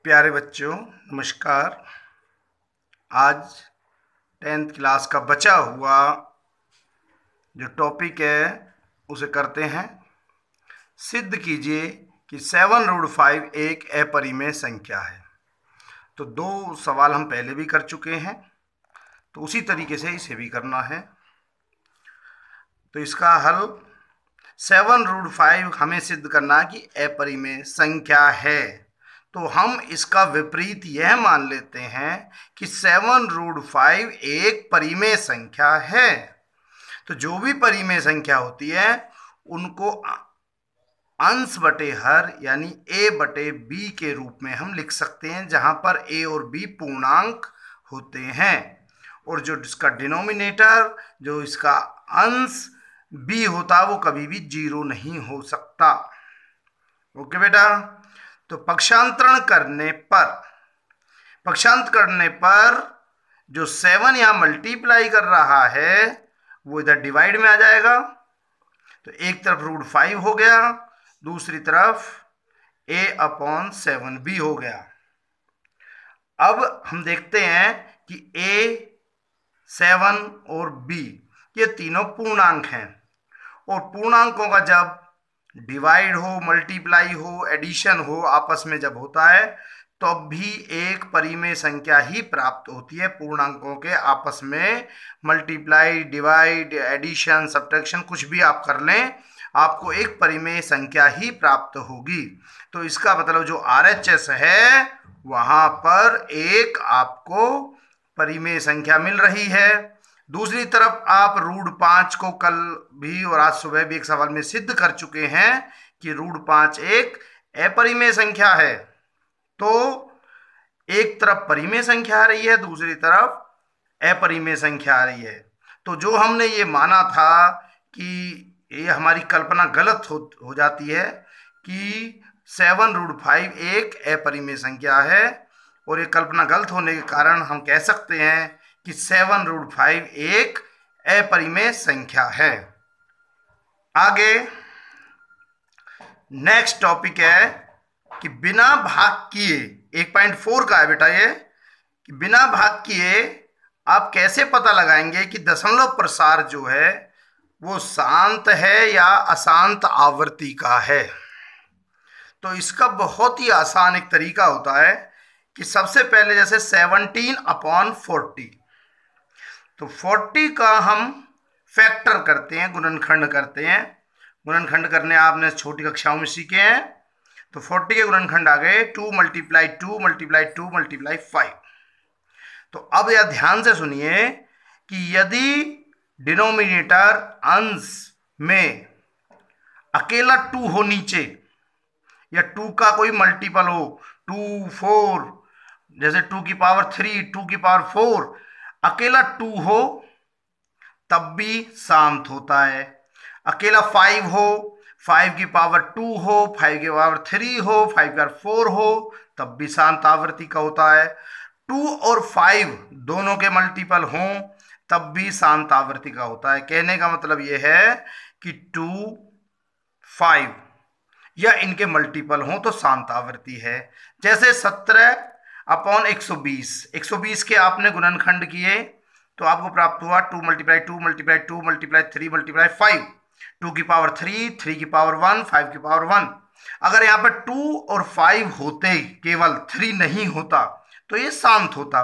प्यारे बच्चों नमस्कार। आज 10th क्लास का बचा हुआ जो टॉपिक है उसे करते हैं। सिद्ध कीजिए कि 7√5 एक अपरिमेय संख्या है। तो दो सवाल हम पहले भी कर चुके हैं, तो उसी तरीके से इसे भी करना है। तो इसका हल 7√5 हमें सिद्ध करना कि अपरिमेय संख्या है। तो हम इसका विपरीत यह मान लेते हैं कि 7√5 एक परिमेय संख्या है। तो जो भी परिमेय संख्या होती है उनको अंश बटे हर यानी a बटे b के रूप में हम लिख सकते हैं, जहां पर a और b पूर्णांक होते हैं और जो इसका डिनोमिनेटर, जो इसका अंश b होता है, वो कभी भी 0 नहीं हो सकता। ओके बेटा। तो पक्षांतरण करने पर जो 7 यहां मल्टीप्लाई कर रहा है वो इधर डिवाइड में आ जाएगा। तो एक तरफ √5 हो गया, दूसरी तरफ a/7b हो गया। अब हम देखते हैं कि a, 7 और b ये तीनों पूर्णांक हैं और पूर्णांकों का जब डिवाइड हो, मल्टीप्लाई हो, एडिशन हो, आपस में जब होता है तब भी एक परिमेय संख्या ही प्राप्त होती है। पूर्णांकों के आपस में मल्टीप्लाई, डिवाइड, एडिशन, सब्ट्रैक्शन कुछ भी आप कर लें, आपको एक परिमेय संख्या ही प्राप्त होगी। तो इसका मतलब जो RHS है वहां पर एक आपको परिमेय संख्या मिल रही है। दूसरी तरफ आप √5 को कल भी और आज सुबह भी एक सवाल में सिद्ध कर चुके हैं कि √5 एक अपरिमेय संख्या है। तो एक तरफ परिमेय संख्या आ रही है, दूसरी तरफ अपरिमेय संख्या आ रही है। तो जो हमने ये माना था कि ये हमारी कल्पना गलत हो जाती है कि 7√5 एक अपरिमेय संख्या है, और ये कल्पना गलत होने के कारण हम कह सकते हैं कि 7√5 एक अपरिमेय संख्या है। आगे नेक्स्ट टॉपिक है कि बिना भाग किए, 1.4 का है बेटा ये, कि बिना भाग किए आप कैसे पता लगाएंगे कि दशमलव प्रसार जो है वो शांत है या अशांत आवृत्ति का है। तो इसका बहुत ही आसान एक तरीका होता है कि सबसे पहले जैसे 17/40, तो 40 का हम फैक्टर करते हैं, गुणनखंड करते हैं। गुणनखंड करने आपने छोटी कक्षाओं में सीखे हैं। तो 40 के गुणनखंड आ गए 2 × 2 × 2 × 5। तो अब यह ध्यान से सुनिए कि यदि डिनोमिनेटर अंश में अकेला 2 हो नीचे, या 2 का कोई मल्टीपल हो, 2, 4, जैसे 2 की पावर 3, 2 की पावर 4, अकेला 2 हो तब भी शांत होता है। अकेला 5 हो, 5 की पावर 2 हो, 5 की पावर 3 हो, 5 की पावर 4 हो, तब भी शांत आवृत्ति का होता है। 2 और 5 दोनों के मल्टीपल हों तब भी शांत आवृत्ति का होता है। कहने का मतलब यह है कि 2, 5 या इनके मल्टीपल हों तो शांत आवृत्ति है। जैसे 17/120, 120 के आपने गुणनखंड किए तो आपको प्राप्त हुआ 2 × 2 × 2 × 3 × 5, 2 की पावर 3, 3 की पावर 1, 5 की पावर 1। अगर यहाँ पर 2 और 5 होते, केवल 3 नहीं होता, तो ये शांत होता,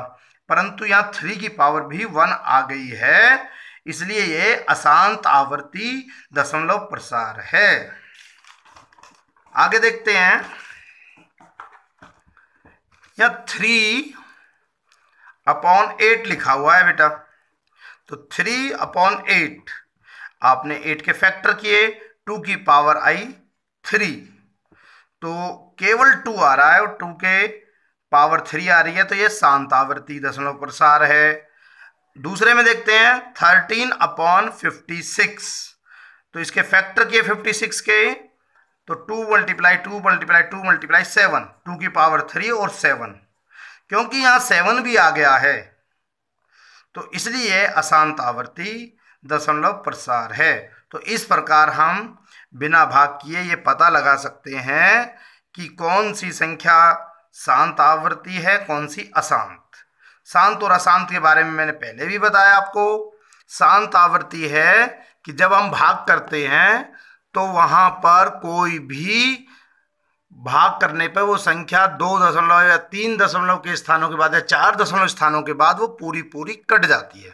परंतु यहाँ 3 की पावर भी 1 आ गई है, इसलिए ये अशांत आवर्ती दशमलव प्रसार है। आगे देखते हैं, यह 3/8 लिखा हुआ है बेटा। तो 3/8 आपने 8 के फैक्टर किए, 2 की पावर आई 3, तो केवल 2 आ रहा है और 2 के पावर 3 आ रही है, तो ये शांत आवर्ती दशमलव प्रसार है। दूसरे में देखते हैं 13/56, तो इसके फैक्टर किए 56 के, तो 2 × 2 × 2 × 7, 2 की पावर 3 और 7, क्योंकि यहाँ 7 भी आ गया है तो इसलिए अशांत आवर्ती दशमलव प्रसार है। तो इस प्रकार हम बिना भाग किए ये पता लगा सकते हैं कि कौन सी संख्या शांत आवृत्ति है, कौन सी? अशांत। शांत और अशांत के बारे में मैंने पहले भी बताया आपको। शांत आवृत्ति है कि जब हम भाग करते हैं तो वहां पर कोई भी भाग करने पर वो संख्या 2 या 3 के स्थानों के बाद या 4 स्थानों के बाद वो पूरी पूरी कट जाती है।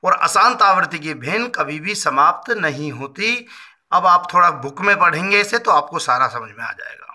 और अशांत आवृत्ति की भेन कभी भी समाप्त नहीं होती। अब आप थोड़ा बुक में पढ़ेंगे इसे तो आपको सारा समझ में आ जाएगा।